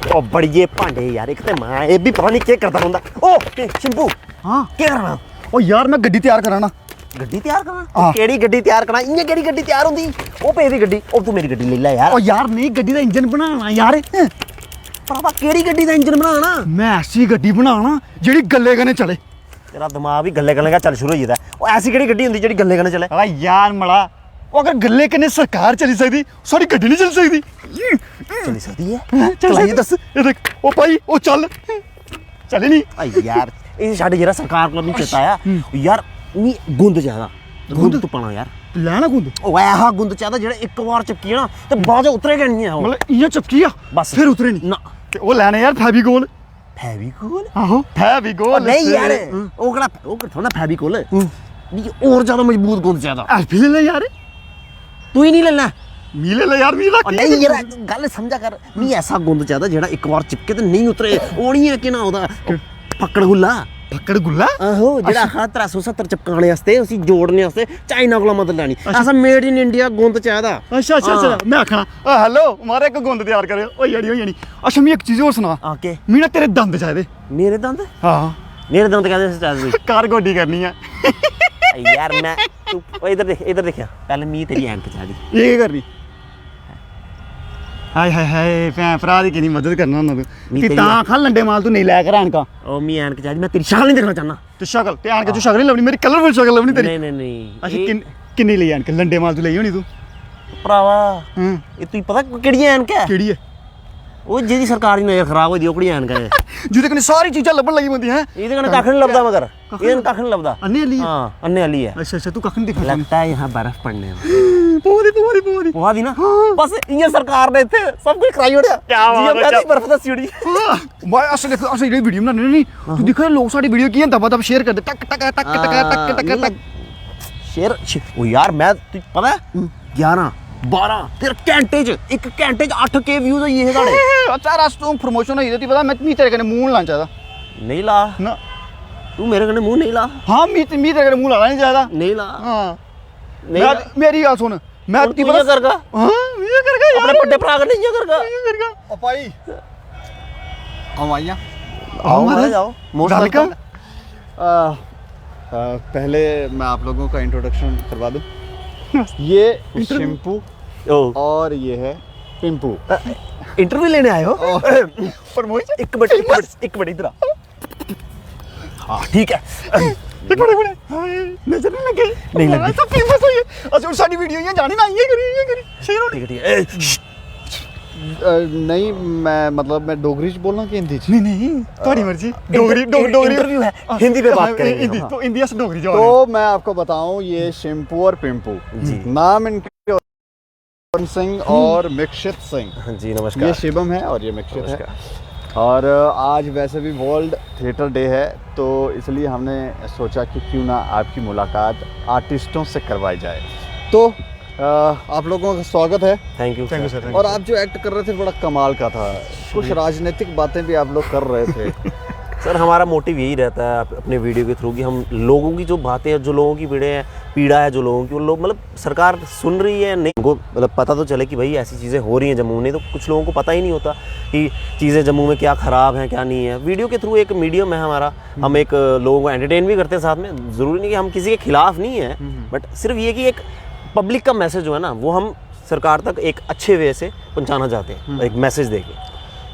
ओ बड़िए भांडे यार एक ते मैं ये भी पता नहीं क्या करता रहा ओ शिंपू हाँ क्या करना ओ यार मैं गड्डी तैयार कराना गड्डी तैयार करना केड़ी गड्डी तैयार करना इयां केड़ी गड्डी तैयार होंदी ओ पेदी गड्डी ओ तू मेरी गड्डी ले ले यार ओ यार नहीं गड्डी दा इंजन बनाना यार भरावा केड़ी गड्डी दा इंजन बनाना मैं ऐसी गड्डी बनाना जेड़ी गल्ले कन्नै चले तेरा दिमाग भी गल्ले गल्ले का चल शुरू हो जाता है ओ ऐसी केड़ी गड्डी होंदी जेड़ी गल्ले कन्नै चले आ यार मड़ा ओ अगर गल्ले कन्नै सरकार चली सकदी सारी गड्डी नहीं चल सकदी चली सकती है चलाइए दस ये देख ओ भाई ओ चल चले नहीं आ यार ਇਹ ਸਾਡੇ ਜਿਹੜਾ ਸਰਕਾਰ ਕੋਲ ਨਹੀਂ ਚੇਤਾ ਆ ਯਾਰ ਨੀ ਗੁੰਦ ਜ਼ਿਆਦਾ ਗੁੰਦ ਤੋਂ ਪਾਣਾ ਯਾਰ ਲੈਣਾ ਗੁੰਦ ਉਹ ਆਹ ਗੁੰਦ ਚਾਹਦਾ ਜਿਹੜਾ ਇੱਕ ਵਾਰ ਚਪਕੀ ਨਾ ਤੇ ਬਾਅਦ ਉਤਰੇਗਾ ਨਹੀਂ ਆ ਉਹ मतलब इयां चपकी आ बस फिर उतरे नहीं ना ते ओ लेने यार फेविकोल ਫੈਵੀਕੋਲ आहो फेविकोल ਨਹੀਂ ਯਾਰ ਉਹ ਕਿਹੜਾ ਥੋੜਾ ਫੈਵੀਕੋਲ ਨਹੀਂ ਹੋਰ ਜ਼ਿਆਦਾ ਮਜ਼ਬੂਤ ਗੁੰਦ ਚਾਹਦਾ एलपी ले ले यार ਤੂੰ ਹੀ ਨਹੀਂ ਲੈਣਾ मिले ले यार मिला ਨਹੀਂ ਯਾਰ ਗੱਲ ਸਮਝਾ ਕਰ ਨਹੀਂ ਐਸਾ ਗੁੰਦ ਚਾਹਦਾ ਜਿਹੜਾ ਇੱਕ ਵਾਰ ਚਿਪਕੇ ਤੇ ਨਹੀਂ ਉਤਰੇ ਉਹ ਨਹੀਂ ਹੈ ਕਿ ਨਾ ਉਹਦਾ ਫੱਕੜ ਗੁੱਲਾ पकड़ गुल्ला ਆਹੋ ਜਿਹੜਾ ਹਾਂ 370 ਚਪਕਾਣੇ ਵਾਸਤੇ ਅਸੀਂ ਜੋੜਨੇ ਵਾਸਤੇ ਚਾਈਨਾ ਕੋਲ ਮਦਦ ਲੈਣੀ ਐਸਾ ਮੇਡ ਇਨ ਇੰਡੀਆ ਗੁੰਦ ਚਾਹਦਾ अच्छा अच्छा अच्छा मैं आखना हेलो मारे एक गुंद तैयार करे ओ यारी हो जानी अच्छा मैं एक चीज और सुना ਆਕੇ मैं ना तेरे दंद चाहिए ਮੇਰੇ ਦੰਦ हां ਮੇਰੇ ਦੰਦ ਕਹਿੰਦੇ ਸੀ ਚਾਹਦੇ कार गोडी करनी है यार मैं तू इधर देखिया पहले मी तेरी एंड पे चाह दी ये क्या करनी हाय हाय हाय भैन भरा दी किन्नी मदद करना हुंदा तू कि तां खा लंडे माल तू नहीं लै कर ऐनका ओ मी एंड चाह दी मैं तेरी शक्ल नहीं देखना चाहना ते शक्ल ते ऐनक तू शक्ल नहीं लभनी मेरी कलरफुल शक्ल लभनी तेरी नहीं नहीं अच्छा किन्नी ਲਈ ऐनक लंडे माल तू ਲਈ होनी तू ਭਰਾਵਾ हां ਇਹ ਤੂੰ ਪਤਾ ਕਿਹੜੀ ਐਨਕ ਹੈ केड़ी है ਉਹ ਜਿਹਦੀ ਸਰਕਾਰ ਦੀ ਨਜ਼ਰ ਖਰਾਬ ਹੋਈ ਦੀ ਉਹ ਕਿਹੜੀ ਐਨਕ ਹੈ ਜਿਹਦੇ ਕਨੇ ਸਾਰੀ ਚੀਜ਼ਾਂ ਲੱਭਣ ਲੱਗੀ ਹੁੰਦੀ ਹੈ ਇਹਦੇ ਕਨੇ ਕੱਖ ਨਹੀਂ ਲੱਭਦਾ ਮਗਰ ਇਹਦੇ ਕੱਖ ਨਹੀਂ ਲੱਭਦਾ ਅੰਨੇ ਵਾਲੀ हाँ अन्ने वाली है अच्छा अच्छा तू कख नहीं दिखा लगता है यहाँ बर्फ पड़ने पूरी वहाँ दी ना बस ये सरकार ने थे सब कुछ कराई उड़िया क्या बात है बर्फ दा सीढ़ी भाई असल देखो असल वीडियो बनाने नहीं तू देखो लोग साडी वीडियो की दबा दब शेयर कर दे टक टक टक टक टक टक टक शेर ओ यार मैं तुझे पता है 11 12 तेरे घंटे च एक घंटे च 8K व्यूज होई है साडे अच्छा रस तू प्रमोशन होई दी पता मैं मी तेरे कने मुंह लाना चाहता नहीं ला ना तू मेरे कने मुंह नहीं ला हां मी तेरे कने मुंह लाना नहीं चाहता नहीं ला हां नहीं मेरी गल सुन मैं तू ये करगा हां ये करगा यार अपने बड़े भरा कने ये करगा ओ भाई हमाइया आओ मारे जाओ मोस्ट वेलकम पहले मैं आप लोगों का इंट्रोडक्शन करवा दूं ये शिम्पू ओ और ये है पिंपू इंटरव्यू लेने आए हो प्रमोशन एक मिनट इधर आ हाँ ठीक है एक बड़े नजर नहीं लगे नहीं लगी। सब फेमस हुई है अच्छा साडी वीडियो ये जानी ना ये करी शेयर होनी ठीक है ठीक है नहीं मैं मतलब मैं डोगरी च बोलना कि हिंदी च नहीं थोड़ी मर्जी डोगरी डोगरी इंटरव्यू है हिंदी पे बात करेंगे हिंदी हाँ। तो हिंदी से डोगरी जाओ तो मैं आपको बताऊं ये शिम्पू और पिंपू जी। नाम इनके सिंह और मिक्षित सिंह हाँ जी ये नमस्कार शिवम है और ये मिक्षित है नमस्कार और आज वैसे भी वर्ल्ड थिएटर डे है तो इसलिए हमने सोचा कि क्यों ना आपकी मुलाकात आर्टिस्टों से करवाई जाए तो आप लोगों का स्वागत है थैंक यू सर और आप जो एक्ट कर रहे थे बड़ा कमाल का था कुछ राजनीतिक बातें भी आप लोग कर रहे थे सर हमारा मोटिव यही रहता है अपने वीडियो के थ्रू कि हम लोगों की जो बातें हैं जो लोगों की पीड़ा है जो लोगों की वो लोग मतलब सरकार सुन रही है नहीं उनको मतलब पता तो चले कि भाई ऐसी चीज़ें हो रही हैं जम्मू में तो कुछ लोगों को पता ही नहीं होता कि चीज़ें जम्मू में क्या ख़राब हैं क्या नहीं है वीडियो के थ्रू एक मीडियम है हमारा हम एक लोगों को एंटरटेन भी करते हैं साथ में ज़रूरी नहीं कि हम किसी के खिलाफ नहीं है बट सिर्फ ये कि एक पब्लिक का मैसेज जो है ना वो हम सरकार तक एक अच्छे वे से पहुँचाना चाहते हैं एक मैसेज देके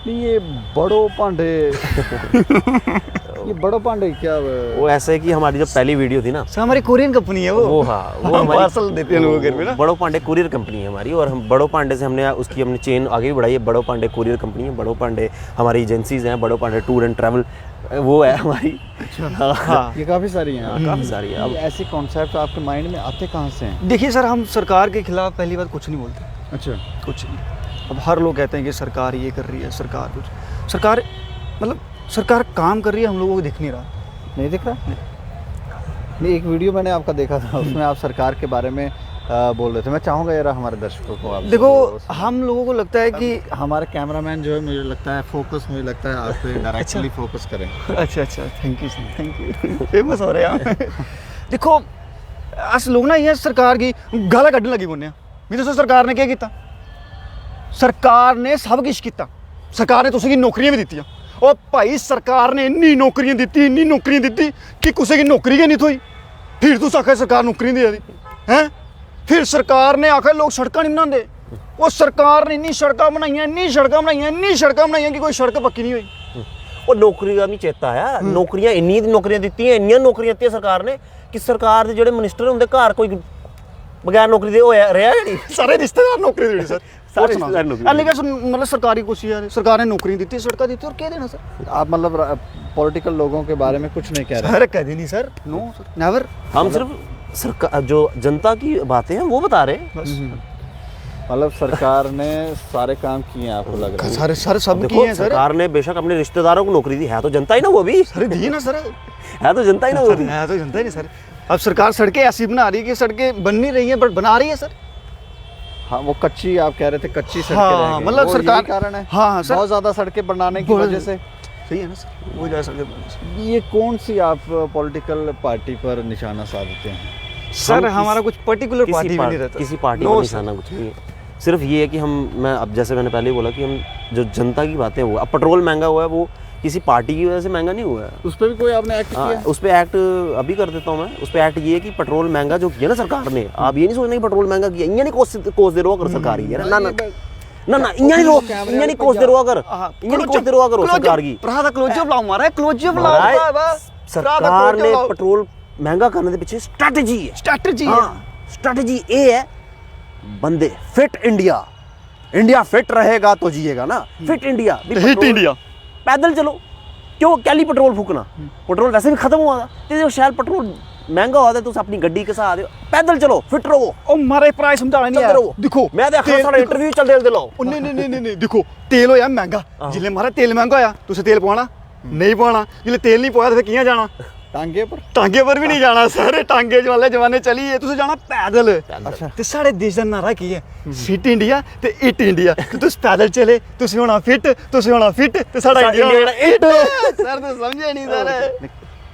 नहीं ये बड़ो पांडे ये बड़ो पांडे क्या वो ऐसा है कि हमारी जो पहली वीडियो थी ना सर हमारी कोरियन कंपनी है वो हाँ वो हमारी पार्सल देते हैं लोगों के घर में ना बड़ो पांडे कुरियर कंपनी है हमारी और हम बड़ो पांडे से हमने उसकी अपनी चेन आगे भी बढ़ाई है बड़ो पांडे कुरियर कंपनी है बड़ो पांडे हमारी एजेंसीज हैं बड़ो पांडे टूर एंड ट्रैवल वो है हमारी हाँ ये काफ़ी सारी हैं काफ़ी सारी है अब ऐसे कॉन्सेप्ट आपके माइंड में आते कहाँ से हैं देखिए सर हम सरकार के खिलाफ पहली बात कुछ नहीं बोलते अच्छा कुछ नहीं अब हर लोग कहते हैं कि सरकार ये कर रही है सरकार कुछ सरकार मतलब सरकार काम कर रही है हम लोगों को दिख नहीं रहा नहीं दिख रहा नहीं एक वीडियो मैंने आपका देखा था उसमें आप सरकार के बारे में बोल रहे थे मैं चाहूँगा यार हमारे दर्शकों को आप देखो हम लोगों को लगता है कि हमारे कैमरामैन जो है मुझे लगता है फोकस मुझे लगता है आप पे डायरेक्टली फोकस करें अच्छा अच्छा थैंक यू फेमस हो रहे हैं देखो अस लोग ना ये सरकार की गाला कड्ढन लगी पौने मैं दसो सरकार ने क्या किया सरकार ने सब किश किया सरकार ने तुसें गी नौकरियां भी दित्तियां और भाई सरकार ने इन्नी नौकरियां दित्ती कि कुसै गी नौकरी गै नहीं थ्होई फिर तुस आखा सरकार नौकरी देआ दी हैं फिर सरकार ने आखा लोग सड़कां नहीं बनांदे वो सरकार ने इन्नी सड़कां बनाइयां कि कोई सड़क पक्की नहीं हुई और नौकरी का भी चेता है नौकरियां इन्नी नौकरियां दित्तियां इन्नियां नौकरियां दित्तियां सरकार ने कि सरकार दे जेह्ड़े मिनिस्टर उंदे घर कोई बगैर नौकरी दे होया रेहा गै नहीं सारे रिश्तेदार नौकरी देनी सर सारे रिश्तेदार नौकरी मतलब सरकारी कुछ यार सरकार ने नौकरी दी सड़का दी और क्या देना सर आप मतलब पॉलिटिकल लोगों के बारे में कुछ नहीं कह रहे सर कह नहीं सर नो सर नेवर हम सिर्फ सरकार जो जनता की बातें हैं वो बता रहे हैं बस मतलब सरकार ने सारे काम किए हैं आपको लग रहा है सारे सर सब देखो किए हैं सर सरकार ने बेशक अपने रिश्तेदारों को नौकरी दी है तो जनता ही ना वो भी सर दी ना सर है तो जनता ही ना वो भी है तो जनता ही नहीं सर अब सरकार सड़कें ऐसी बना रही है कि सड़कें बन नहीं रही हैं बट बना रही है सर हाँ वो कच्ची आप कह रहे थे कच्ची सड़कें हाँ, रह गई। मतलब वो सरकार- यही कारण है हाँ, सर। बहुत ज़्यादा सड़कें बनाने की बहुत- वजह से सही है ना सर वो जा सके ये कौन सी आप पॉलिटिकल पार्टी पर निशाना साधते हैं सर हम हमारा कुछ पर्टिकुलर किसी पार्टी में पार- नहीं रहता किसी पार्टी No, का sir. निशाना कुछ नहीं है सिर्फ ये है कि मैं अब जैसे मैंने पहले ही बोला कि हम जो जनता की बातें हुआ अब पेट्रोल महंगा हुआ है वो किसी पार्टी की वजह से महंगा नहीं हुआ है उस पर भी कोई आपने एक्ट हाँ, किया उस पर एक्ट अभी कर देता हूँ मैं उस पर एक्ट ये है कि पेट्रोल महंगा जो किया ना सरकार ने आप ये नहीं सोचना कि पेट्रोल महंगा किया इयां नहीं कोस दे रहा अगर सरकार ही है ना ना ना ना इयां नहीं कोस दे रहा अगर इयां नहीं कोस दे रहा अगर सरकार की प्रहा क्लोजो बुलाओ मारा है क्लोजो महाराज, बुलाओ सरकार ने पेट्रोल महंगा करने के पीछे स्ट्रैटेजी है स्ट्रैटेजी है हाँ स्ट्रैटेजी ये है बंदे फिट इंडिया इंडिया फिट रहेगा तो जिएगा ना फिट इंडिया हिट इंडिया पैदल चलो क्यों कैली पेट्रोल फूकना पेट्रोल वैसे भी खत्म हुआ था ते जो शायद पेट्रोल महंगा हुआ था तुस अपनी गड्डी के साथ पैदल चलो फिट रहो ओ मारे प्राइस समझाना नहीं चलते है रहो देखो मैं देखा तेल- सारा इंटरव्यू चल दे लो ओ नहीं देखो तेल होया महंगा जिले मारा तेल महंगा होया तुसे तेल पवाना नहीं पवाना जिले तेल नहीं पवाया तो फिर कियां जाना टांगे पर टांगे पर भी नहीं जाना सर टांगे वाले जमाने चली है तुसे जाना पैदल अच्छा ते साढ़े देश दा नारा की है फिट इंडिया ते इट इंडिया ते तुस पैदल चले तुसे होना फिट ते साढ़ा इंडिया होना इट सर तो समझे नहीं सर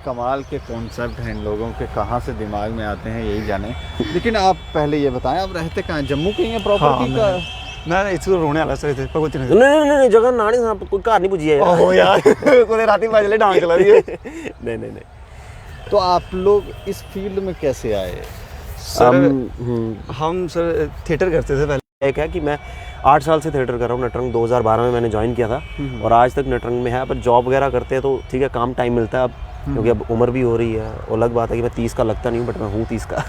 कमाल के कॉन्सेप्ट हैं इन लोगों के कहाँ से दिमाग में आते हैं यही जाने लेकिन आप पहले ये बताएं आप रहते कहाँ हैं? जम्मू के ही हैं प्रॉपर्टी का मैं इसको रोने वाला सर इथे भगवती नगर नहीं जगह ना नहीं कोई घर नहीं पुजी है ओहो यार कोई राती बाजले डांग चला रही है नहीं तो आप लोग इस फील्ड में कैसे आए सर हम सर थिएटर करते थे पहले एक है कि मैं 8 साल से थिएटर कर रहा हूँ नटरंग 2012 में मैंने ज्वाइन किया था और आज तक नटरंग में है पर जॉब वगैरह करते हैं तो ठीक है काम टाइम मिलता है अब क्योंकि अब उम्र भी हो रही है और अलग बात है कि मैं 30 का लगता नहीं हूँ बट मैं हूँ 30 का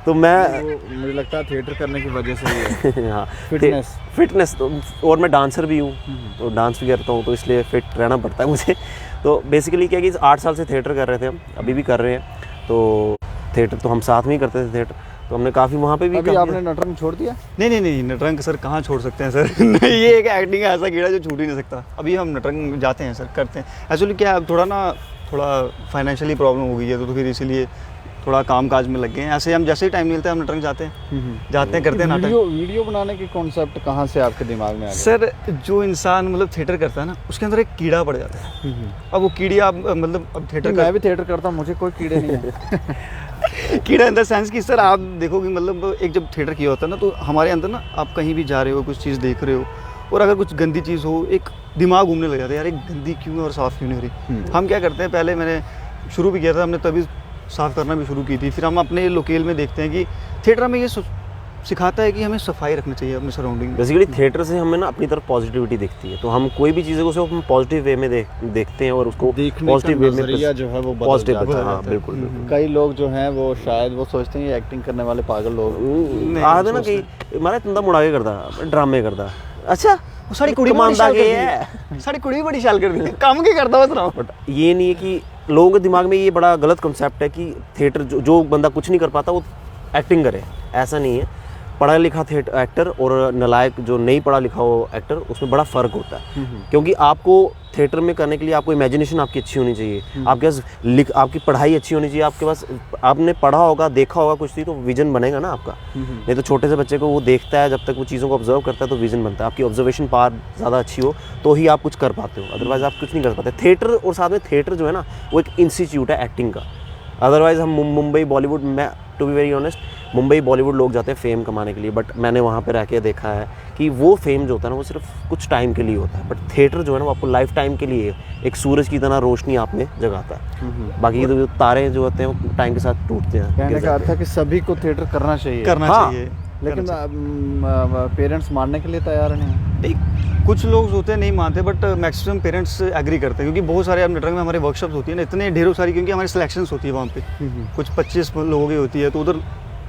तो मैं मुझे लगता है थिएटर करने की वजह से ही हाँ फिटनेस तो और मैं डांसर भी हूँ तो डांस भी करता हूँ तो इसलिए फिट रहना पड़ता है मुझे तो बेसिकली क्या कि 8 साल से थिएटर कर रहे थे हम अभी भी कर रहे हैं तो थिएटर तो हम साथ में ही करते थे थिएटर तो हमने काफ़ी वहाँ पे भी अभी आपने नटरंग छोड़ दिया नहीं नटरंग सर कहाँ छोड़ सकते हैं सर नहीं ये एक एक्टिंग का ऐसा कीड़ा जो छूट ही नहीं सकता अभी हम नटरंग जाते हैं सर करते हैं एक्चुअली क्या है थोड़ा फाइनेंशियली प्रॉब्लम हो गई है तो फिर इसीलिए थोड़ा काम काज में लग गए हैं ऐसे हम जैसे ही टाइम मिलता है हम नटरंग जाते हैं करते हैं नाटक वीडियो बनाने के कॉन्सेप्ट कहाँ से आपके दिमाग में आ गया सर जो इंसान मतलब थिएटर करता है ना उसके अंदर एक कीड़ा पड़ जाता है अब वो कीड़ी आप मतलब अब थिएटर मैं भी थिएटर करता हूँ मुझे कोई कीड़े नहीं है कीड़ा इन द सेंस कि सर आप देखोगे मतलब एक जब थिएटर किया होता है ना तो हमारे अंदर ना आप कहीं भी जा रहे हो कुछ चीज़ देख रहे हो और अगर कुछ गंदी चीज़ हो एक दिमाग घूमने लग जाता है यार एक गंदी क्यों है और साफ़ क्यों नहीं हो रही हम क्या करते हैं पहले मैंने शुरू भी किया था हमने तभी साफ़ करना भी शुरू की थी फिर हम अपने लोकेल में देखते हैं कि थिएटर में ये सिखाता है कि हमें सफाई रखनी चाहिए अपने सराउंडिंग में बेसिकली थिएटर से हमें ना अपनी तरफ पॉजिटिविटी दिखती है तो हम कोई भी चीज़ें को हम पॉजिटिव वे में देखते हैं और उसको पॉजिटिव वे में नजरिया जो है वो बदल पॉजिटिव जाता है। हाँ बिल्कुल कई लोग जो हैं वो शायद वो सोचते हैं ये एक्टिंग करने वाले पागल लोग आखदे ना कि मारा तुंदा मुड़ा के करदा ड्रामे करदा अच्छा साड़ी कुड़ी बड़ी कमांदा शाल के कर है साड़ी कुड़ी भी बड़ी शाल कर दी काम की करता बस रहा बट ये नहीं है कि लोगों के दिमाग में ये बड़ा गलत कंसेप्ट है कि थिएटर जो बंदा कुछ नहीं कर पाता वो एक्टिंग करे ऐसा नहीं है पढ़ा लिखा थिएटर एक्टर और नालायक जो नहीं पढ़ा लिखा हो एक्टर उसमें बड़ा फ़र्क होता है क्योंकि आपको थिएटर में करने के लिए आपको इमेजिनेशन आपकी अच्छी होनी चाहिए आपके पास आपकी पढ़ाई अच्छी होनी चाहिए आपके पास आपने पढ़ा होगा देखा होगा कुछ चीज़ तो विजन बनेगा ना आपका नहीं तो छोटे से बच्चे को वो देखता है जब तक वो चीज़ों को ऑब्जर्व करता है तो विजन बनता है आपकी ऑब्जर्वेशन पावर ज़्यादा अच्छी हो तो ही आप कुछ कर पाते हो अदरवाइज़ आप कुछ नहीं कर पाते थिएटर और साथ में थिएटर जो है ना वो एक इंस्टीट्यूट है एक्टिंग का अदरवाइज़ हम मुंबई बॉलीवुड में to be very honest, Mumbai Bollywood लोग जाते हैं फेम कमाने के लिए, बट मैंने वहाँ पे रह के देखा है कि वो फेम जो होता है ना वो सिर्फ कुछ टाइम के लिए होता है, बट थिएटर जो है ना वो आपको लाइफ टाइम के लिए एक सूरज की तरह रोशनी आप में जगाता है। बाकी ये तो तारे जो होते हैं वो टाइम के साथ टूटते हैं। कहने का अर्थ है कि सभी को थिएटर करना चाहिए, हाँ। चाहिए, लेकिन पेरेंट्स मानने के लिए तैयार नहीं। नहीं, कुछ लोग होते हैं नहीं मानते, बट मैक्सिमम पेरेंट्स एग्री करते हैं, क्योंकि बहुत सारे अब नटरंग में हमारे वर्कशॉप्स होती है ना, इतने ढेरों सारी, क्योंकि हमारी सिलेक्शंस होती है वहाँ पे, कुछ 25 लोगों की होती है, तो उधर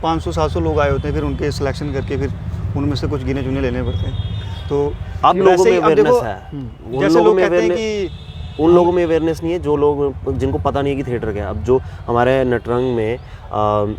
500-700 लोग आए होते हैं, फिर उनके सिलेक्शन करके फिर उनमें से कुछ गिने चुने लेने पड़ते हैं। तो अब लोगों में वैसे ही अब अवेयरनेस देखो, है, उन जैसे लोगों लोग में कहते हैं awareness- कि उन लोगों में अवेयरनेस नहीं है जो लोग जिनको पता नहीं है कि थिएटर क्या है। अब जो हमारे नटरंग में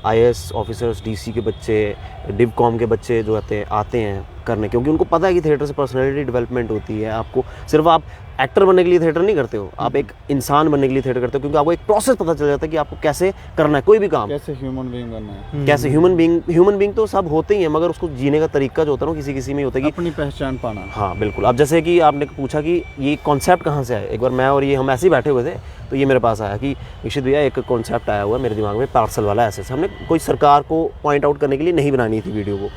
IAS ऑफिसर्स, DC के बच्चे, डिवकॉम के बच्चे जो आते हैं करने, क्योंकि उनको पता है कि थिएटर से पर्सनैलिटी डेवलपमेंट होती है। आपको सिर्फ आप एक्टर बनने के लिए थिएटर नहीं करते हो, आप एक इंसान बनने के लिए थिएटर करते हो, क्योंकि आपको एक प्रोसेस पता चल जाता है कि आपको कैसे करना है कोई भी काम, कैसे ह्यूमन बीइंग बनना है, कैसे ह्यूमन बीइंग तो सब होते ही हैं, मगर उसको जीने का तरीका जो होता है ना किसी किसी में होता है कि अपनी पहचान पाना। हाँ बिल्कुल। अब जैसे कि आपने पूछा कि ये कॉन्सेप्ट कहाँ से आया, एक बार मैं और ये हम ऐसे ही बैठे हुए थे तो ये मेरे पास आया कि निश्चित भैया एक कॉन्सेप्ट आया हुआ है मेरे दिमाग में, पार्सल वाला। ऐसे हमने कोई सरकार को पॉइंट आउट करने के लिए नहीं बनानी थी वीडियो को,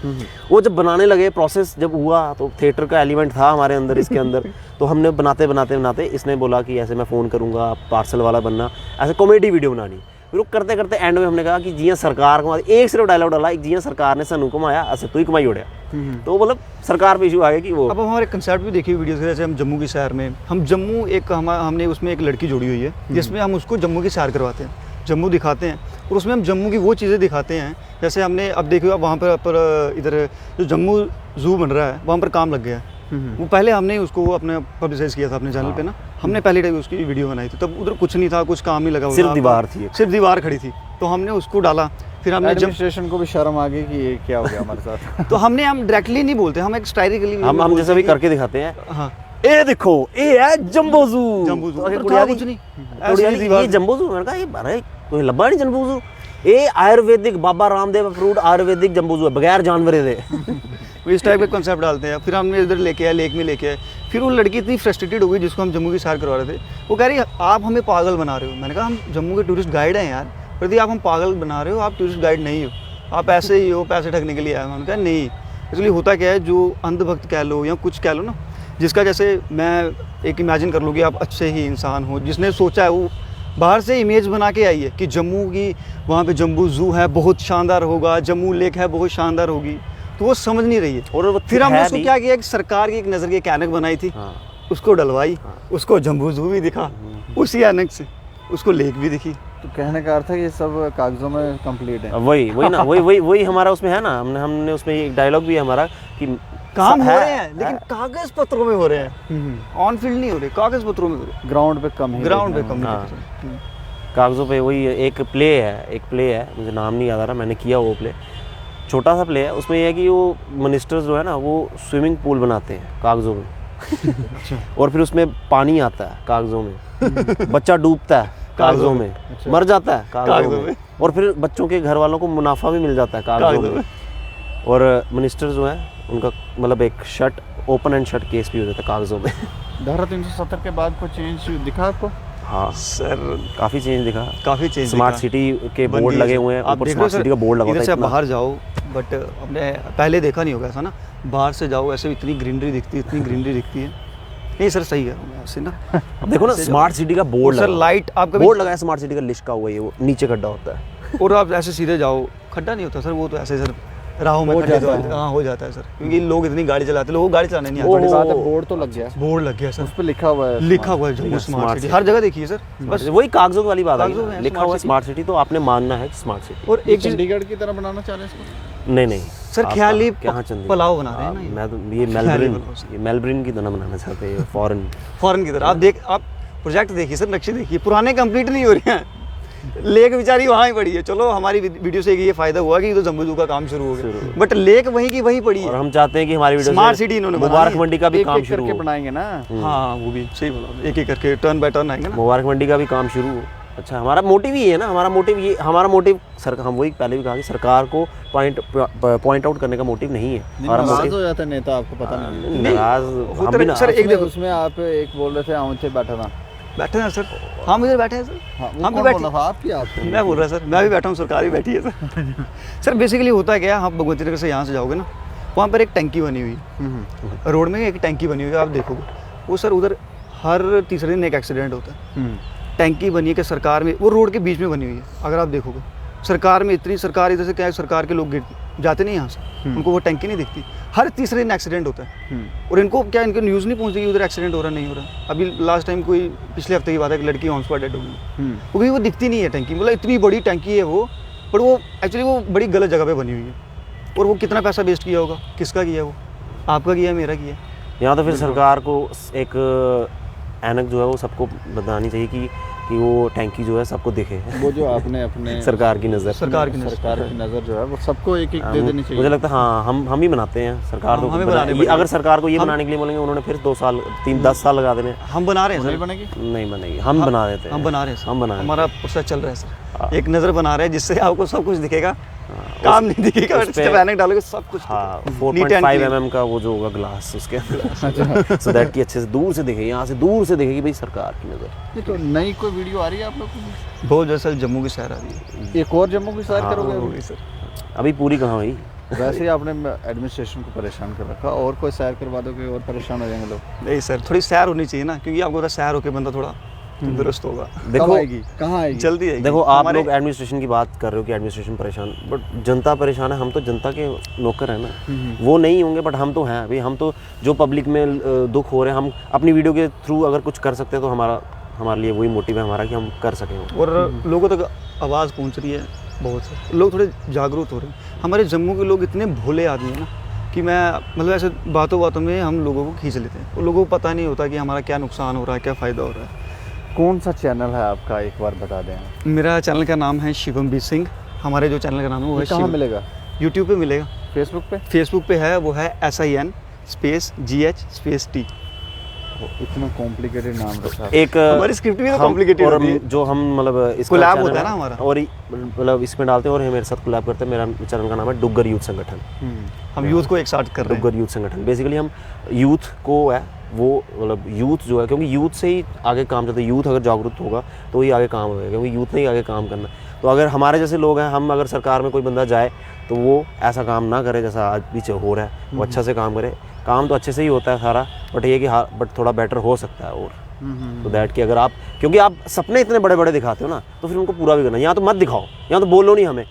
वो जब बनाने लगे, प्रोसेस जब हुआ तो थिएटर का एलिमेंट था हमारे अंदर, इसके अंदर तो हमने बनाते इसने बोला कि ऐसे मैं फ़ोन करूँगा, पार्सल वाला बनना, ऐसे कॉमेडी वीडियो बनानी। फिर वो करते करते एंड में हमने कहा कि जियां सरकार कमा, एक सिर्फ डायलॉग डाला, एक जियां सरकार ने सानू कमाया ऐसे तू ही कमाई उड़िया, तो मतलब सरकार पे इशू आ गया कि वो अब हमारे कंसेप्ट भी देखिए वीडियोस, जैसे हम जम्मू की सैर में, हम जम्मू एक हमने उसमें एक लड़की जोड़ी हुई है जिसमें हम उसको जम्मू की सैर करवाते हैं, जम्मू दिखाते हैं, और उसमें हम जम्मू की वो चीज़ें दिखाते हैं। जैसे हमने अब देखो वहाँ पर इधर जो जम्मू ज़ू बन रहा है वहाँ पर काम लग गया है, वो पहले हमने उसको अपने पब्लिसाइज किया था अपने चैनल पे ना, हमने पहले टाइम उसकी वीडियो बनाई थी, तब उधर कुछ नहीं था, कुछ काम नहीं लगा हुआ सिर्फ था, दीवार थी, सिर्फ दीवार खड़ी थी, तो हमने उसको डाला। फिर हमने जब एडमिनिस्ट्रेशन को भी शर्म आ गई कि ये क्या हो गया हमारे साथ। तो हमने हम डायरेक्टली नहीं बोलते, हम एक स्टाइलिकली हम जैसे भी करके दिखाते हैं, हाँ ए देखो ये है जंबो जू, जम्बू ज़ू, तो पर कुड़िया था दी- कुछ नहीं, कुड़िया ऐसी दी, दीवार ये जंबो जू, मैंने कहा ये अरे कोई लब्बा नहीं जंबो जू, ये आयुर्वेदिक बाबा रामदेव अप्रूव्ड आयुर्वेदिक जंबू जू है, बगैर जानवरे दे। वो इस टाइप के कॉन्सेप्ट डालते हैं। फिर हमने इधर लेके आए, लेक में लेके आए, फिर वो लड़की इतनी फ्रस्ट्रेटेड हो गई जिसको हम जम्मू की सैर करवा रहे थे, वो कह रही आप हमें पागल बना रहे हो। मैंने कहा हम जम्मू के टूरिस्ट गाइड हैं यार, प्रति आप हम पागल बना रहे हो, आप टूरिस्ट गाइड नहीं हो, आप ऐसे ही हो, पैसे ठगने के लिए आए हो। मैंने कहा नहीं, इसलिए होता क्या है, जो अंधभक्त कह लो या कुछ कह लो ना, जिसका जैसे मैं एक इमेजिन कर लूँ कि आप अच्छे ही इंसान हो, जिसने सोचा है, वो बाहर से इमेज बना के आई है कि जम्मू की वहाँ पे जम्बू ज़ू है बहुत शानदार होगा, जम्मू लेक है बहुत शानदार होगी, तो वो समझ नहीं रही है। और वो फिर हमने है उसको भी। क्या किया कि सरकार की एक नज़र की एक ऐनक बनाई थी, हाँ। उसको डलवाई, उसको जम्बू ज़ू भी दिखा, उसी ऐनक से उसको लेक भी दिखी। तो कहने का अर्थ है ये सब कागजों में कंप्लीट है। वही ना, वही हमारा उसमें है ना, हमने उसमें एक डायलॉग भी है हमारा कि काम हो है- रहे हैं लेकिन कागज पत्रों में हो रहे हैं, ऑन फील्ड नहीं हो रहे, कागज पत्रों में हो रहे, ग्राउंड पे कम ही ग्राउंड पे देखने कम में। नहीं दिख रहे। कागज़ों पे वही एक प्ले है, मुझे नाम नहीं याद आ रहा, मैंने किया वो प्ले, छोटा सा प्ले है, उसमें ये है कि वो मिनिस्टर्स जो है ना वो स्विमिमिंग पूल बनाते हैं कागज़ों में और फिर उसमें पानी आता है कागज़ों में, बच्चा डूबता है कागज़ों में, मर जाता है कागज़ों में, और फिर बच्चों के घर वालों को मुनाफा भी मिल जाता है कागज़ों में। और मिनिस्टर जो है उनका मतलब एक shut open and shut case भी हो जाता है कागज़ों में। धारा 370 के बाद कोई चेंज दिखा आपको? हाँ सर काफ़ी चेंज दिखा, काफ़ी चेंज स्मार्ट सिटी के बोर्ड लगे हुए हैं, ऊपर स्मार्ट सिटी का बोर्ड लगा इधर होता से है आप इतना। बाहर जाओ, बट अपने पहले देखा नहीं होगा ऐसा ना, बाहर से जाओ ऐसे इतनी ग्रीनरी दिखती है, इतनी ग्रीनरी दिखती है। नहीं सर सही है ऐसे ना, अब देखो ना स्मार्ट सिटी का बोर्ड सर लगा, लाइट आप कभी बोर्ड लगा है स्मार्ट सिटी का, लिशका हुआ है वो नीचे खड्डा होता है। और आप ऐसे सीधे जाओ, खड्डा नहीं होता सर, वो तो ऐसे सर राहों में हो खड्डे जाता तो है। हाँ हो जाता है सर, क्योंकि लोग इतनी गाड़ी चलाते हैं, लोगों को गाड़ी चलाने नहीं बड़ी आता। बात है, बोर्ड तो लग गया, बोर्ड लग गया सर, उस पे लिखा हुआ है लिखा हुआ है Jammu smart smart city, city. हर जगह देखिए सर, बस बस। वही कागजों वाली बात कागजों में है, है लिखा smart हुआ है city। स्मार्ट सिटी, तो आपने मानना है स्मार्ट सिटी। और एक चीज चंडीगढ़ की तरह बनाना चाह रहे हैं इसको? नहीं सर आप ख्याली कहाँ चंडीगढ़? पुलाव बना रहे हैं ना ये। मैं तो ये मेलबर्न की तरह बनाना चाहते हैं, फॉरेन की तरह आप प्रोजेक्ट देखिए सर, नक्शे देखिए, पुराने कंप्लीट नहीं हो रहे हैं, लेक बेचारी वहाँ ही पड़ी है। चलो हमारी वीडियो से ये फायदा हुआ कि तो जम्बू ज़ू का काम शुरू हो गया, बट लेक वहीं की वहीं पड़ी और है। हम चाहते हैं कि हमारी वीडियो स्मार्ट से सिटी इन्होंने बनाई मुबारक है। मंडी का भी एक काम एक शुरू करके हो, बनाएंगे ना। हाँ वो भी सही बोला, एक एक करके टर्न बाय टर्न आएंगे ना। मुबारक मंडी का भी काम शुरू हो। अच्छा हमारा मोटिव ये है ना, हमारा मोटिव सर, हम वही पहले भी कहा कि सरकार को पॉइंट आउट करने का मोटिव नहीं है। हमारा नाराज मोटिव हो जाता है नेता, आपको पता नहीं? नाराज होता हम भी है। ना, सर एक देखो, उसमें आप एक बोल रहे थे, आऊँचे बैठा था, बैठे हैं सर, हम इधर बैठे हैं सर। हाँ, वो हम भी कौन बैठे, बोला था? आपकी आप मैं बोल रहा सर, मैं भी बैठा हूँ, सरकार भी बैठी है सर। सर बेसिकली होता है क्या, आप भगवती नगर से यहाँ से जाओगे ना, वहाँ पर एक टंकी बनी हुई है, रोड में एक टंकी बनी हुई है, आप देखोगे वो सर उधर हर तीसरे दिन एक एक्सीडेंट होता है। टंकी बनी है कि सरकार में, वो रोड के बीच में बनी हुई है, अगर आप देखोगे सरकार में इतनी, सरकार इधर से क्या है, सरकार के लोग जाते नहीं यहाँ से, उनको वो टंकी नहीं दिखती, हर तीसरे दिन एक्सीडेंट होता है। और इनको क्या, इनको न्यूज़ नहीं पहुँचती कि उधर एक्सीडेंट हो रहा नहीं हो रहा। अभी लास्ट टाइम कोई पिछले हफ्ते की बात है, एक लड़की ऑन स्पॉट डेड हो गई, क्योंकि वो दिखती नहीं है टंकी, मतलब इतनी बड़ी टंकी है वो, पर वो एक्चुअली वो बड़ी गलत जगह पे बनी हुई है। और वो कितना पैसा वेस्ट किया होगा, किसका किया, वो आपका किया, मेरा किया। यहाँ तो फिर सरकार को एक ऐनक जो है वो सबको बतानी चाहिए कि वो टैंकी जो है सबको दिखे। वो जो आपने अपने सरकार की नज़र, सरकार की नज़र जो है वो सबको एक एक दे देनी चाहिए। मुझे लगता है हाँ, हम ही बनाते हैं, सरकार तो हमें बना- बनाने ये अगर सरकार को ये बनाने के लिए बोलेंगे, उन्होंने फिर 2 साल 3-10 साल लगा देने। हम बना रहे हैं नहीं सर, बनेगी। नहीं बनेगी, हम बना देते हैं, हम बना रहे हैं सर, हम बना हमारा प्रोसेस चल रहा है सर, एक नज़र बना रहे हैं जिससे आपको सब कुछ दिखेगा, काम नहीं दिखेगा, उस पे- पैनिक डालोगे सब कुछ। हाँ, Neat and 4.5 clean। mm का वो जो होगा ग्लास उसके अंदर, सो दैट कि अच्छे से दूर से दिखे, यहाँ से दूर से दिखेगी भाई सरकार की नज़र। ये तो नई कोई वीडियो आ रही है आप लोग को? बहुत जैसा जम्मू की सैर आ रही है। एक और जम्मू की सैर हाँ, करोगे हो अभी? गई सर। अभी पूरी कहाँ हुई? वैसे ही आपने एडमिनिस्ट्रेशन को परेशान कर रखा, और कोई सैर करवा दोगे और परेशान हो जाएंगे लोग। नहीं सर, थोड़ी सैर होनी चाहिए ना, क्योंकि आपको पता है सैर होकर बंदा थोड़ा तंदुरुस्त होगा। कब आएगी, कहाँ आएगी? जल्दी आएगी। देखो आप हमारे- लोग एडमिनिस्ट्रेशन की बात कर रहे हो कि एडमिनिस्ट्रेशन परेशान, बट जनता परेशान है, हम तो जनता के नौकर हैं ना। वो नहीं होंगे बट हम तो हैं अभी, हम तो जो पब्लिक में दुख हो रहे हैं, हम अपनी वीडियो के थ्रू अगर कुछ कर सकते हैं तो हमारे लिए वही मोटिव है हमारा कि हम कर सकें। और लोगों तक आवाज़ पहुंच रही है, बहुत से लोग थोड़े जागरूक हो रहे हैं। हमारे जम्मू के लोग इतने भोले आदमी हैं ना कि मैं मतलब ऐसे बातों बातों में हम लोगों को खींच लेते हैं, और लोगों को पता नहीं होता कि हमारा क्या नुकसान हो रहा है, क्या फ़ायदा हो रहा है। कौन सा चैनल है आपका, एक बार बता दें। मेरा चैनल का नाम है शिवमबीर सिंह, हमारे जो चैनल का नाम है वो है कहाँ मिलेगा? यूट्यूब पे मिलेगा, फेसबुक पे? फेसबुक पे है, वो है SIN space GH space T। इतना कॉम्प्लिकेटेड नाम रखा। एक हमारी स्क्रिप्ट भी तो कॉम्प्लिकेटेड और होती है। जो हम मतलब इसका Collab channel होता है ना हमारा। और मतलब इसमें डालते हैं और ये मेरे साथ कोलैब करते हैं। मेरा चैनल का नाम है डुग्गर यूथ संगठन। हम यूथ को एक साथ कर रहे हैं। डुग्गर यूथ संगठन बेसिकली हम यूथ को है वो मतलब यूथ जो है, क्योंकि यूथ से ही आगे काम चलता है। यूथ अगर जागरूक होगा तो ही आगे काम होगा, क्योंकि यूथ ने ही आगे काम करना। तो अगर हमारे जैसे लोग हैं, हम अगर सरकार में कोई बंदा जाए तो वो ऐसा काम ना करे जैसा आज भी हो रहा है, वो अच्छा से काम करे। काम तो अच्छे से ही होता है सारा, बट ये कि हाँ बट थोड़ा बेटर हो सकता है। और तो दैट कि अगर आप, क्योंकि आप सपने इतने बड़े बड़े दिखाते हो ना, तो फिर उनको पूरा भी करना। यहाँ तो मत दिखाओ, यहाँ तो बोलो नहीं हमें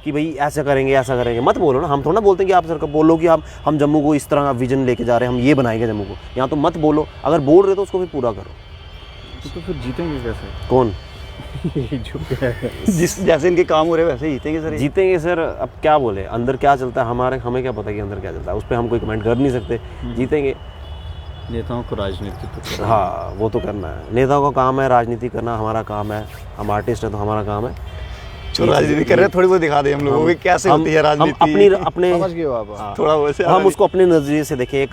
कि भाई ऐसा करेंगे ऐसा करेंगे, मत बोलो ना। हम थोड़ा ना बोलते हैं कि आप सरकार बोलो कि हम जम्मू को इस तरह का विजन लेके जा रहे हैं, हम ये बनाएंगे जम्मू को। यहाँ तो मत बोलो, अगर बोल रहे हो तो उसको भी पूरा करो। तो फिर जीतेंगे कैसे? कौन जिस जैसे इनके काम हो रहे हैं वैसे ही जीतेंगे सर। जीतेंगे सर? अब क्या बोले, अंदर क्या चलता है हमें क्या पता कि अंदर क्या चलता है, उस पर हम कोई कमेंट कर नहीं सकते। जीतेंगे। नेताओं को राजनीति तो करना है। हाँ वो तो करना है, नेताओं का काम है, राजनीति करना हमारा काम है। हम आर्टिस्ट हैं तो हमारा काम है। जो राजनीति कर रहे हैं थोड़ी बहुत दिखा दें हम लोगों को कैसे होती है राजनीति। हम अपने समझ गए हो आप? थोड़ा वैसे हम उसको अपने नज़रिए से देखें। एक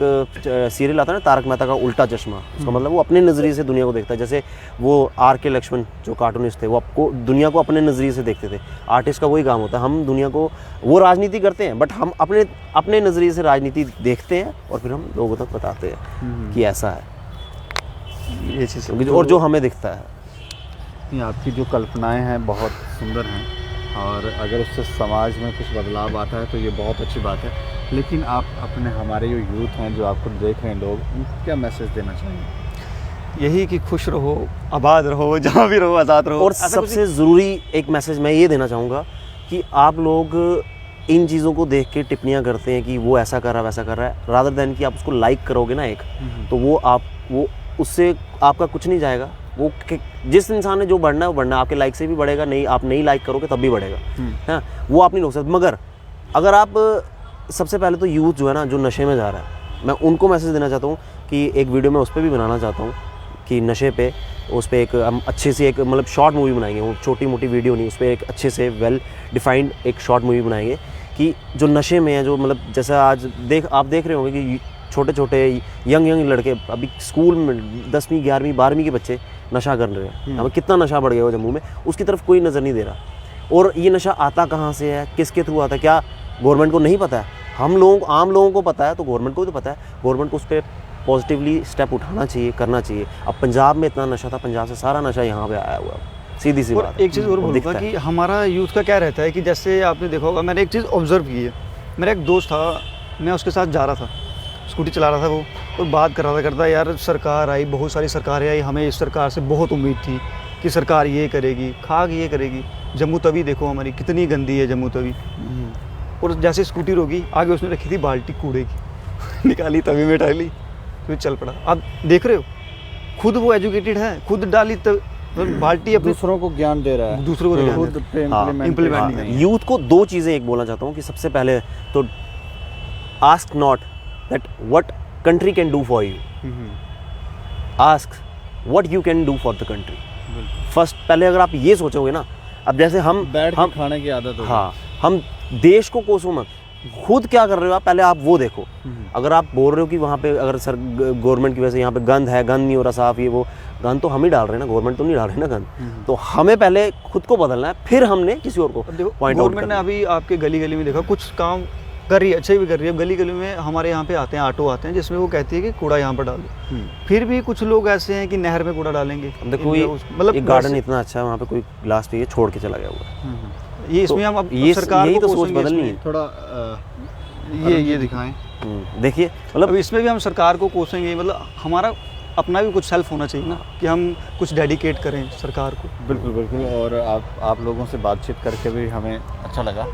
सीरियल आता है ना तारक मेहता का उल्टा चश्मा, उसका मतलब वो अपने नज़रिए से दुनिया को देखता है। जैसे वो RK लक्ष्मण जो कार्टूनिस्ट थे, वो आपको दुनिया को अपने नज़रिए से देखते थे। आर्टिस्ट का वही काम होता है, हम दुनिया को, वो राजनीति करते हैं बट हम अपने नज़रिए से राजनीति देखते हैं और फिर हम लोगों तक बताते हैं कि ऐसा है ये चीज़। और जो हमें दिखता है। नहीं, आपकी जो कल्पनाएं हैं बहुत सुंदर हैं, और अगर उससे समाज में कुछ बदलाव आता है तो ये बहुत अच्छी बात है। लेकिन आप अपने हमारे जो यूथ हैं, जो आपको देख रहे हैं लोग, उनको क्या मैसेज देना चाहिए? यही कि खुश रहो, आबाद रहो, जहाँ भी रहो आज़ाद रहो। और सबसे ज़रूरी एक मैसेज मैं ये देना चाहूँगा कि आप लोग इन चीज़ों को देख के टिप्पणियाँ करते हैं कि वो ऐसा कर रहा है वैसा कर रहा है, रादर दैन कि आप उसको लाइक करोगे ना एक, तो वो उससे आपका कुछ नहीं जाएगा। वो जिस इंसान ने जो बढ़ना है वो बढ़ना, आपके लाइक से भी बढ़ेगा, नहीं आप नहीं लाइक करोगे तब भी बढ़ेगा। हाँ, वो आप नहीं रोक सकते। मगर अगर आप सबसे पहले तो यूथ जो है ना, जो नशे में जा रहा है, मैं उनको मैसेज देना चाहता हूँ कि एक वीडियो मैं उस पर भी बनाना चाहता हूँ कि नशे पे, उस पर एक हम अच्छे से एक मतलब शॉर्ट मूवी बनाएंगे। वो छोटी मोटी वीडियो नहीं, उस पर एक अच्छे से वेल डिफाइंड एक शॉर्ट मूवी बनाएंगे कि जो नशे में है, जो मतलब जैसा आज आप देख रहे होंगे कि छोटे छोटे यंग लड़के अभी स्कूल में 10वीं 11वीं 12वीं के बच्चे नशा कर रहे हैं। हमें कितना नशा बढ़ गया हो जम्मू में, उसकी तरफ कोई नज़र नहीं दे रहा। और ये नशा आता कहाँ से है, किसके थ्रू आता है, क्या गवर्नमेंट को नहीं पता है? हम लोगों, आम लोगों को पता है, तो गवर्नमेंट को भी तो पता है। गवर्नमेंट को उस पर पॉजिटिवली स्टेप उठाना चाहिए, करना चाहिए। अब पंजाब में इतना नशा था, पंजाब से सारा नशा यहाँ पे आया हुआ है, सीधी सी और बात। एक चीज़ और अब बोलूँगा दिखता कि है। हमारा यूथ का क्या रहता है कि जैसे आपने देखा होगा, मैंने एक चीज़ ऑब्जर्व की है। मेरा एक दोस्त था, मैं उसके साथ जा रहा था, स्कूटी चला रहा था वो, और बात कर रहा था, करता यार सरकार आई, बहुत सारी सरकारें आई, हमें इस सरकार से बहुत उम्मीद थी कि सरकार ये करेगी, खाग ये करेगी। जम्मू तवी देखो हमारी कितनी गंदी है जम्मू तवी। और जैसे स्कूटी रोकी, आगे उसने रखी थी बाल्टी कूड़े की निकाली, तवी में डाली, फिर चल पड़ा। आप देख रहे हो, खुद वो एजुकेटेड है, खुद डाली बाल्टी अपने दूसरों को ज्ञान दे रहा है, दूसरों को खुद पे हाँ, implement हाँ, नहीं है। यूथ को दो चीज़ें एक बोलना चाहता हूँ कि सबसे पहले तो ask not that what country can do for you, ask what you can do for the country first. पहले अगर आप ये सोचोगे ना, अब जैसे हम बैठ के खाने की आदत हो गई। हाँ, हम देश को कोसो मत, खुद क्या कर रहे हो आप पहले आप वो देखो। अगर आप बोल रहे हो कि वहाँ पे अगर सर गवर्नमेंट की वजह से यहाँ पे गंद है, गंद नहीं हो रहा साफ, ये वो, गंद तो हम ही डाल रहे हैं ना, गवर्नमेंट तो नहीं डाल रही ना गंद। तो हमें पहले खुद को बदलना है, फिर हमने किसी और को अब देखो पॉइंट आउट गवर्नमेंट ने करना है। अभी आपके गली गली में देखा कुछ काम कर रही है, अच्छे भी कर रही है। गली गली में हमारे यहाँ पे आते हैं, ऑटो आते हैं जिसमें वो कहती है कि कूड़ा यहाँ पर डालो। फिर भी कुछ लोग ऐसे हैं कि नहर में कूड़ा डालेंगे। अब देखो ये मतलब एक गार्डन इतना अच्छा है, वहाँ पे कोई ग्लास पे ये छोड़ के चला गया हुआ है। ये इसमें हम अब ये सरकार यही को तो सोच कोसेंगे बदलनी इसमें। है। थोड़ा ये दिखाएं। देखिए मतलब अब इसमें भी हम सरकार को कोसेंगे, मतलब हमारा अपना भी कुछ सेल्फ होना चाहिए ना, कि हम कुछ डेडिकेट करें सरकार को। बिल्कुल बिल्कुल। और आप लोगों से बातचीत करके भी हमें अच्छा लगा।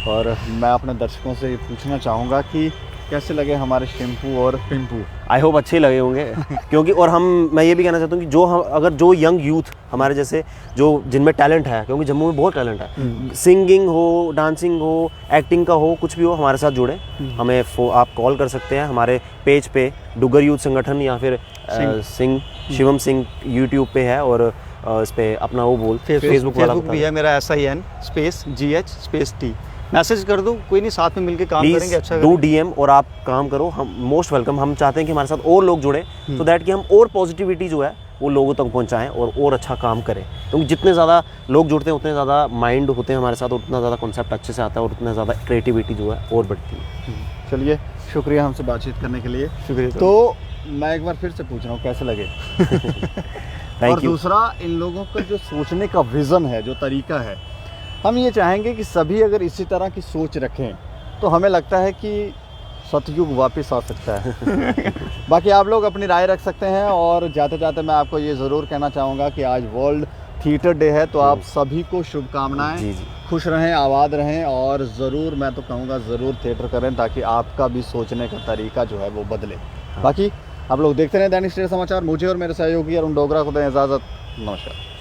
और मैं अपने दर्शकों से ये पूछना चाहूँगा कि कैसे लगे हमारे शैम्पू और पिंपू। आई होप अच्छे लगे होंगे क्योंकि और मैं ये भी कहना चाहता हूँ कि अगर जो यंग यूथ हमारे जैसे जो जिनमें टैलेंट है, क्योंकि जम्मू में बहुत टैलेंट है, सिंगिंग हो, डांसिंग हो, एक्टिंग का हो, कुछ भी हो, हमारे साथ जुड़े। हमें आप कॉल कर सकते हैं हमारे पेज पे, डुगर यूथ संगठन, या फिर सिंह शिवम सिंह यूट्यूब पे है, और इस पे अपना वो बोल फेसबुक वाला भी है मेरा, SIN space GH space T। Message कर दो, कोई नहीं, साथ में मिलके काम करेंगे, अच्छा डू करेंगे। DM और आप काम करो, हम मोस्ट वेलकम। हम चाहते हैं कि हमारे साथ और लोग जुड़े, तो दैट कि हम और पॉजिटिविटी जो है वो लोगों तक पहुंचाएं और अच्छा काम करें। क्योंकि जितने ज़्यादा लोग जुड़ते हैं उतने ज़्यादा माइंड होते हैं हमारे साथ, और उतना ज़्यादा कॉन्सेप्ट अच्छे से आता है, और उतना ज़्यादा क्रिएटिविटी जो है और बढ़ती है। चलिए, शुक्रिया हमसे बातचीत करने के लिए। शुक्रिया। तो मैं एक बार फिर से पूछ रहा हूँ, कैसे लगे? और थैंक यू। दूसरा, इन लोगों का जो सोचने का विज़न है, जो तरीका है, हम ये चाहेंगे कि सभी अगर इसी तरह की सोच रखें तो हमें लगता है कि सतयुग वापस आ सकता है। बाकी आप लोग अपनी राय रख सकते हैं। और जाते जाते मैं आपको ये ज़रूर कहना चाहूँगा कि आज वर्ल्ड थिएटर डे है, तो आप सभी को शुभकामनाएं। जी जी। खुश रहें, आबाद रहें, और ज़रूर, मैं तो कहूँगा ज़रूर थिएटर करें, ताकि आपका भी सोचने का तरीका जो है वो बदले। बाकी आप लोग देखते रहें दैनिक सवेरा समाचार। मुझे और मेरे सहयोगी अरुण डोगरा को दें इजाज़त। नमस्कार।